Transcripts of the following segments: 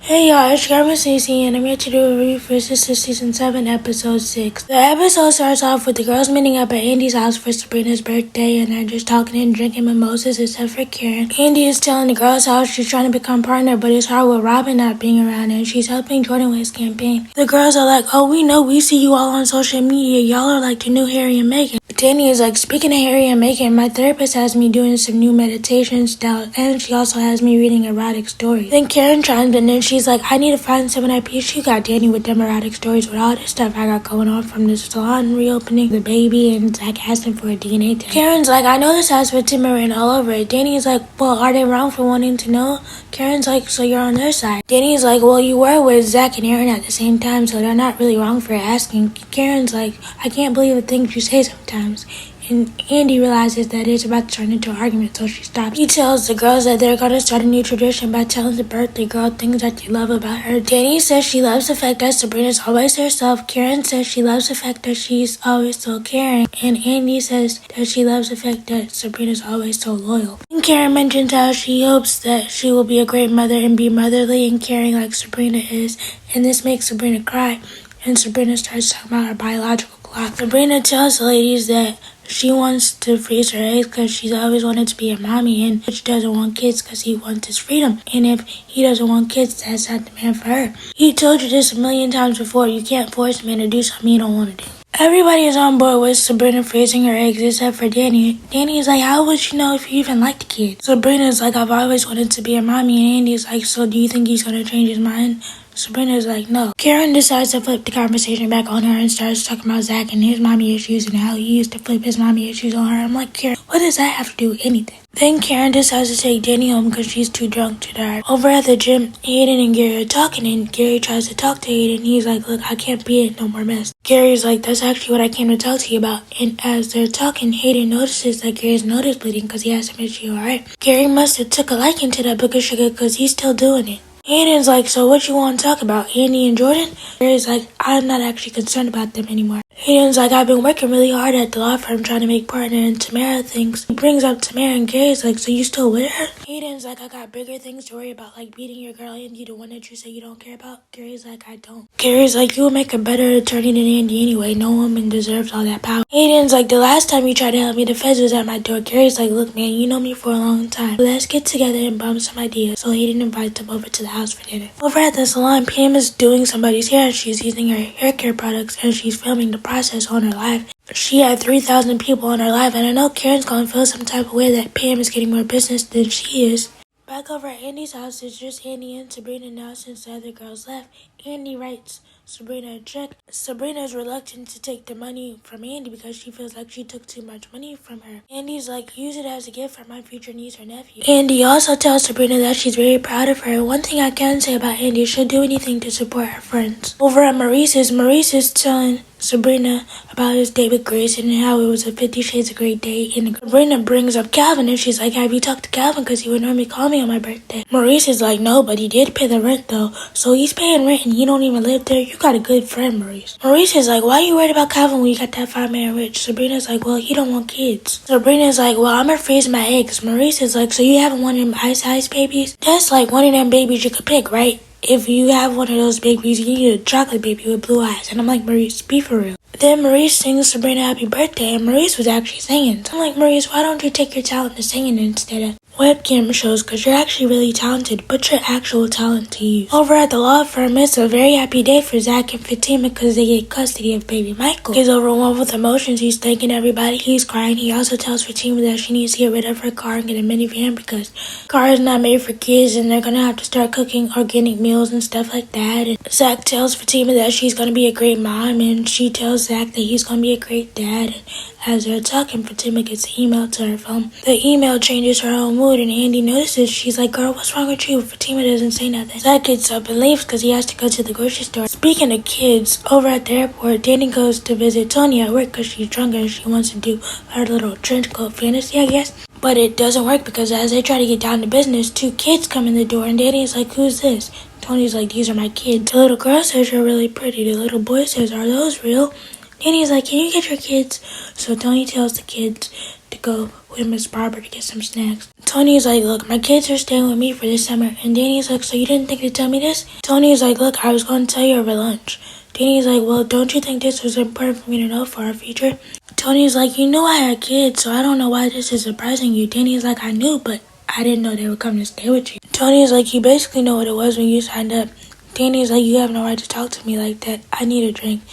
Hey y'all, it's Missniecytv and I'm here to do a review for Sistas Season 7, Episode 6. The episode starts off with the girls meeting up at Andy's house for Sabrina's birthday and they're just talking and drinking mimosas except for Karen. Andy is telling the girls how she's trying to become partner, but it's hard with Robin not being around and she's helping Jordan with his campaign. The girls are like, oh, we know, we see you all on social media. Y'all are like the new Harry and Meghan. Danny is like, speaking of Harry and Meghan, my therapist has me doing some new meditation style and she also has me reading erotic stories. Then Karen chimes in and she's like, I need to find someone at peace. You got Danny with them erotic stories with all this stuff I got going on from the salon reopening, the baby, and Zach asking for a DNA test. Karen's like, I know this has for Timmerin all over it. Danny's like, well, are they wrong for wanting to know? Karen's like, so you're on their side. Danny's like, well, you were with Zach and Aaron at the same time, so they're not really wrong for asking. Karen's like, I can't believe the things you say sometimes. And Andy realizes that it's about to turn into an argument, so she stops. He tells the girls that they're going to start a new tradition by telling the birthday girl things that they love about her. Danny says she loves the fact that Sabrina's always herself. Karen says she loves the fact that she's always so caring. And Andy says that she loves the fact that Sabrina's always so loyal. And Karen mentions how she hopes that she will be a great mother and be motherly and caring like Sabrina is. And this makes Sabrina cry. And Sabrina starts talking about her biological clock. Sabrina tells the ladies that she wants to freeze her eggs because she's always wanted to be a mommy, and Rich doesn't want kids because he wants his freedom. And if he doesn't want kids, that's not the man for her. He told you this a million times before. You can't force a man to do something you don't want to do. Everybody is on board with Sabrina freezing her eggs except for Danny. Danny is like, how would you know if you even like the kid? Sabrina's like, I've always wanted to be a mommy. And Andy's like, so do you think he's going to change his mind? Sabrina's like, no. Karen decides to flip the conversation back on her and starts talking about Zach and his mommy issues and how he used to flip his mommy issues on her. I'm like, Karen, what does that have to do with anything? Then Karen decides to take Danny home because she's too drunk to drive. Over at the gym, Hayden and Gary are talking and Gary tries to talk to Hayden. He's like, look, I can't be in no more mess. Gary's like, that's actually what I came to talk to you about. And as they're talking, Hayden notices that Gary's nose is bleeding because he asked him, is she alright? Gary must have took a liking to that book of sugar because he's still doing it. Hayden's like, so what you want to talk about, Andy and Jordan? Gary's like, I'm not actually concerned about them anymore. Hayden's like, I've been working really hard at the law firm trying to make partner, and Tamara thinks. He brings up Tamara and Gary's like, so you still with her? Hayden's like, I got bigger things to worry about, like beating your girl Andy, the one that you say you don't care about. Gary's like, I don't. Gary's like, you will make a better attorney than Andy anyway. No woman deserves all that power. Hayden's like, the last time you tried to help me, the feds was at my door. Gary's like, look man, you know me for a long time. Let's get together and bum some ideas. So Hayden invites him over to the house for dinner. Over at the salon, Pam is doing somebody's hair and she's using her hair care products and she's filming the process on her live. She had 3,000 people on her live, and I know Karen's gonna feel some type of way that Pam is getting more business than she is. Back over at Andy's house, it's just Andy and Sabrina now since the other girls left. Andy writes Sabrina a check. Sabrina is reluctant to take the money from Andy because she feels like she took too much money from her. Andy's like, use it as a gift for my future niece or nephew. Andy also tells Sabrina that she's very proud of her. One thing I can say about Andy is she'll do anything to support her friends. Over at Maurice is telling Sabrina about his date with Grace and how it was a 50 Shades of Grey date. And Sabrina brings up Calvin and she's like, have you talked to Calvin because he would normally call me on my birthday? Maurice is like, no, but he did pay the rent though. So he's paying rent and you don't even live there. You got a good friend, Maurice. Maurice is like, why are you worried about Calvin when you got that 5-man rich? Sabrina's like, well, he don't want kids. Sabrina's like, well, I'm gonna freeze my eggs. Maurice is like, so you haven't one of them ice babies? That's like one of them babies you could pick, right? If you have one of those babies, you need a chocolate baby with blue eyes. And I'm like, Maurice, be for real. Then Maurice sings Sabrina happy birthday, and Maurice was actually singing. So I'm like, Maurice, why don't you take your talent to singing instead of webcam shows? Because you're actually really talented. Put your actual talent to use. Over at the law firm, it's a very happy day for Zach and Fatima because they get custody of baby Michael. He's overwhelmed with emotions. He's thanking everybody. He's crying. He also tells Fatima that she needs to get rid of her car and get a minivan because the car is not made for kids and they're going to have to start cooking organic meals and stuff like that. And Zach tells Fatima that she's going to be a great mom, and she tells Zach that he's going to be a great dad. And as they're talking, Fatima gets an email to her phone. The email changes her whole mood, and Andy notices. She's like, girl, what's wrong with you? Fatima doesn't say nothing. Zach gets up and leaves because he has to go to the grocery store. Speaking of kids, over at the airport, Danny goes to visit Tony at work because she's drunk and she wants to do her little trench coat fantasy, I guess. But it doesn't work because as they try to get down to business, 2 kids come in the door, and Danny's like, who's this? Tony's like, these are my kids. The little girl says you're really pretty. The little boy says, are those real? Danny's like, can you get your kids? So Tony tells the kids to to go with Miss Barber to get some snacks. Tony's like, look, my kids are staying with me for this summer. And Danny's like, so you didn't think to tell me this? Tony's like, look, I was going to tell you over lunch. Danny's like, well, don't you think this was important for me to know for our future? Tony's like, you knew I had kids, so I don't know why this is surprising you. Danny's like, I knew, but I didn't know they would come to stay with you. Tony's like, you basically know what it was when you signed up. Danny's like, you have no right to talk to me like that. I need a drink.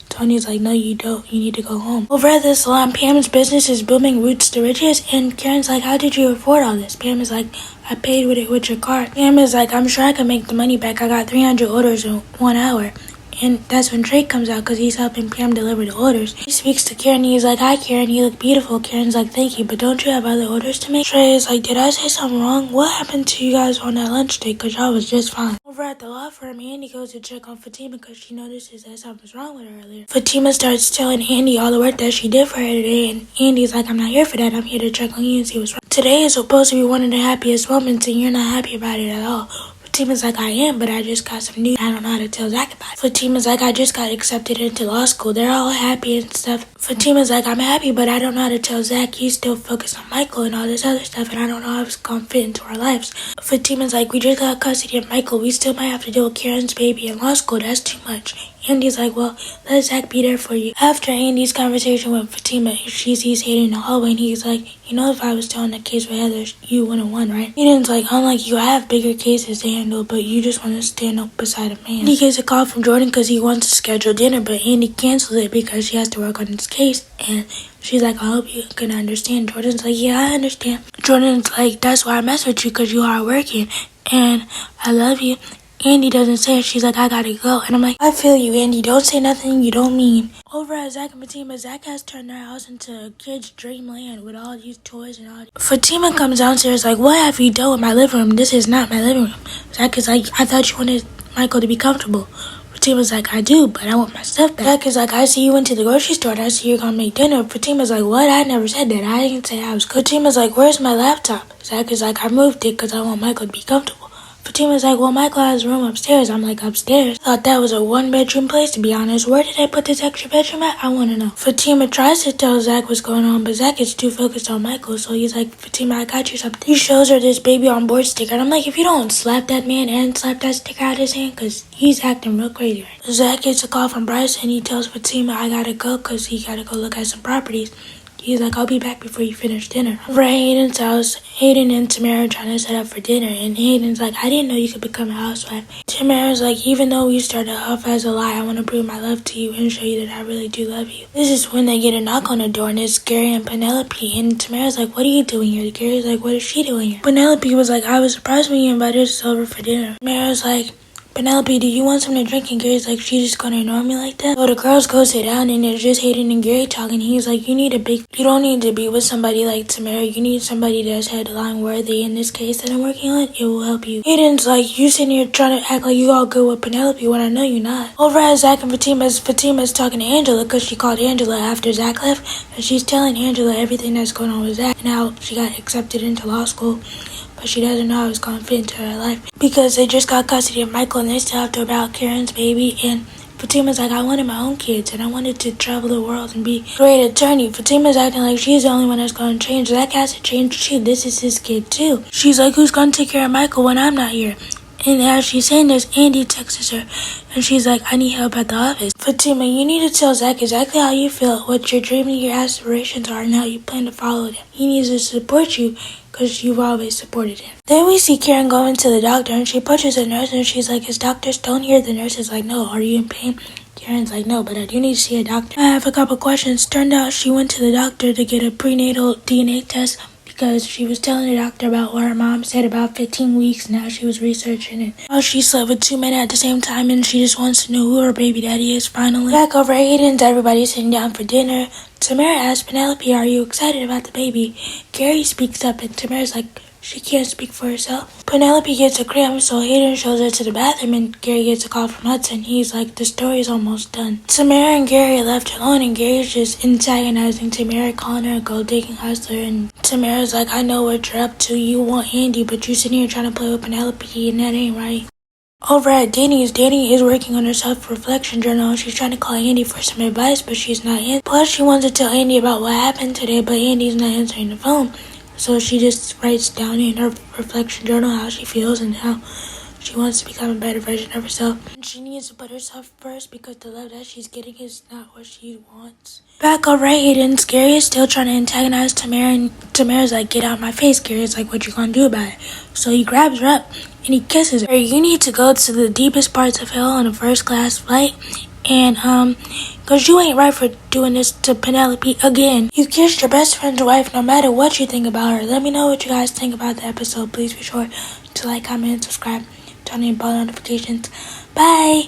Tony's like, no, you don't. You need to go home. Over at the salon, Pam's business is booming roots to riches, and Karen's like, how did you afford all this? Pam is like, I paid with it with your card. Pam is like, I'm sure I can make the money back. I got 300 orders in 1 hour. And that's when Trey comes out because he's helping Pam deliver the orders. He speaks to Karen and he's like, hi Karen, you look beautiful. Karen's like, thank you, but don't you have other orders to make? Trey is like, did I say something wrong? What happened to you guys on that lunch date? Because y'all was just fine. Over at the law firm, Andy goes to check on Fatima because she notices that something's wrong with her earlier. Fatima starts telling Andy all the work that she did for her today, and Andy's like, I'm not here for that. I'm here to check on you and see what's wrong. Today is supposed to be one of the happiest moments, and you're not happy about it at all. Fatima's like, I am, but I just got some news. I don't know how to tell Zach about it. Fatima's like, I just got accepted into law school. They're all happy and stuff. Fatima's like, I'm happy, but I don't know how to tell Zach. He's still focused on Michael and all this other stuff, and I don't know how it's gonna fit into our lives. Fatima's like, we just got custody of Michael. We still might have to deal with Karen's baby in law school. That's too much. Andy's like, well, let Zach be there for you. After Andy's conversation with Fatima, she sees Hayden in the hallway, and he's like, you know, if I was telling the case with Heather, you wouldn't won, right? Hayden's like, unlike you, I have bigger cases to handle, but you just want to stand up beside a man. He gets a call from Jordan because he wants to schedule dinner, but Andy cancels it because she has to work on his case, and she's like, I hope you can understand. Jordan's like, yeah, I understand. Jordan's like, that's why I mess with you, because you are working, and I love you. Andy doesn't say it. She's like, I gotta go. And I'm like, I feel you, Andy. Don't say nothing you don't mean. Over at Zach and Fatima, Zach has turned their house into a kid's dreamland with all these toys and all. Fatima comes downstairs like, what have you done with my living room? This is not my living room. Zach is like, I thought you wanted Michael to be comfortable. Fatima's like, I do, but I want my stuff back. Zach is like, I see you went to the grocery store and I see you're gonna make dinner. Fatima's like, what? I never said that. I didn't say I was good. Fatima's like, where's my laptop? Zach is like, I moved it because I want Michael to be comfortable. Fatima's like, well, Michael has a room upstairs. I'm like, upstairs? Thought that was a one-bedroom place, to be honest. Where did I put this extra bedroom at? I want to know. Fatima tries to tell Zach what's going on, but Zach is too focused on Michael, so he's like, Fatima, I got you something. He shows her this baby on board sticker, and I'm like, if you don't slap that man and slap that sticker out of his hand, because he's acting real crazy right now. Zach gets a call from Bryce, and he tells Fatima, I gotta go, because he gotta go look at some properties. He's like, I'll be back before you finish dinner. Over at Hayden's house, Hayden and Tamara are trying to set up for dinner, and Hayden's like, I didn't know you could become a housewife. Tamara's like, even though we started off as a lie, I want to prove my love to you and show you that I really do love you. This is when they get a knock on the door, and it's Gary and Penelope, and Tamara's like, what are you doing here? Gary's like, what is she doing here? Penelope was like, I was surprised when you invited us over for dinner. Tamara's like, Penelope, do you want something to drink? And Gary's like, she's just gonna ignore me like that? So the girls go sit down and it's just Hayden and Gary talking. He's like, you don't need to be with somebody like Tamara. You need somebody that's headline worthy. In this case that I'm working on, it will help you. Hayden's like, you sitting here trying to act like you all good with Penelope when I know you're not. Over at Zach and Fatima's talking to Angela because she called Angela after Zach left. And she's telling Angela everything that's going on with Zach and how she got accepted into law school. But she doesn't know how it's going to fit into her life because they just got custody of Michael and they still have to about Karen's baby. And Fatima's like, I wanted my own kids and I wanted to travel the world and be a great attorney. Fatima's acting like she's the only one that's going to change. Zach has to change too. This is his kid too. She's like, who's going to take care of Michael when I'm not here? And as she's saying this, Andy texts her, and she's like, I need help at the office. Fatima, you need to tell Zach exactly how you feel, what your dream and your aspirations are, and how you plan to follow them. He needs to support you, because you've always supported him. Then we see Karen going to the doctor, and she approaches a nurse, and she's like, his doctor stone here? The nurse is like, no, are you in pain? Karen's like, no, but I do need to see a doctor. I have a couple questions. Turned out she went to the doctor to get a prenatal DNA test, because she was telling the doctor about what her mom said about 15 weeks. Now she was researching it. How she slept with 2 men at the same time and she just wants to know who her baby daddy is finally. Back over at Hayden's, everybody's sitting down for dinner. Tamara asks Penelope, are you excited about the baby? Gary speaks up and Tamara's like, she can't speak for herself. Penelope gets a cramp, so Hayden shows her to the bathroom and Gary gets a call from Hudson. He's like, the story's almost done. Tamara and Gary are left alone and Gary's just antagonizing Tamara, calling her a gold-digging hustler. And Tamara's like, I know what you're up to. You want Andy, but you're sitting here trying to play with Penelope and that ain't right. Over at Danny's, Danny is working on her self-reflection journal. She's trying to call Andy for some advice, but she's not in. Plus, she wants to tell Andy about what happened today, but Andy's not answering the phone. So she just writes down in her reflection journal how she feels and how she wants to become a better version of herself. And she needs to put herself first because the love that she's getting is not what she wants. Back over at Aiden's, Gary is still trying to antagonize Tamara, and Tamara's like, get out of my face. Gary's like, what you gonna do about it? So he grabs her up and he kisses her. You need to go to the deepest parts of hell on a first-class flight. And, cause you ain't right for doing this to Penelope again. You kissed your best friend's wife no matter what you think about her. Let me know what you guys think about the episode. Please be sure to like, comment, and subscribe. Turn on bell notifications. Bye!